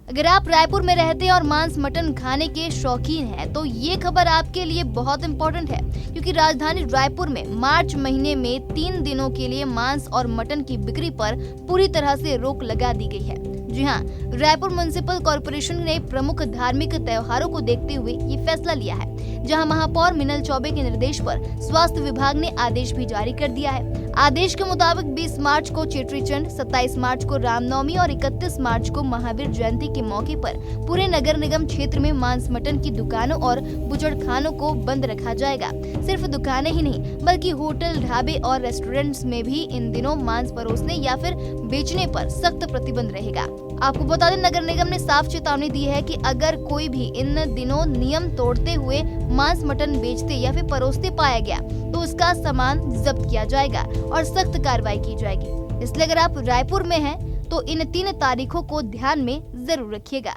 अगर आप रायपुर में रहते हैं और मांस मटन खाने के शौकीन हैं, तो ये खबर आपके लिए बहुत इम्पोर्टेंट है, क्योंकि राजधानी रायपुर में मार्च महीने में 3 दिनों के लिए मांस और मटन की बिक्री पर पूरी तरह से रोक लगा दी गई है। जी हाँ, रायपुर म्युनिसिपल कॉर्पोरेशन ने प्रमुख धार्मिक त्योहारों को देखते हुए ये फैसला लिया है, जहां महापौर मिनल चौबे के निर्देश पर स्वास्थ्य विभाग ने आदेश भी जारी कर दिया है। आदेश के मुताबिक 20 मार्च को चेट्री चंड, 27 मार्च को रामनवमी और 31 मार्च को महावीर जयंती के मौके पर पूरे नगर निगम क्षेत्र में मांस मटन की दुकानों और बुचड़खानों को बंद रखा जाएगा। सिर्फ दुकानें ही नहीं, बल्कि होटल, ढाबे और रेस्टोरेंट्स में भी इन दिनों मांस परोसने या फिर बेचने पर सख्त प्रतिबंध रहेगा। आपको बता दें, नगर निगम ने साफ चेतावनी दी है कि अगर कोई भी इन दिनों नियम तोड़ते हुए मांस मटन बेचते या फिर परोसते पाया गया तो उसका सामान जब्त किया जाएगा और सख्त कार्रवाई की जाएगी। इसलिए अगर आप रायपुर में हैं तो इन 3 तारीखों को ध्यान में जरूर रखिएगा।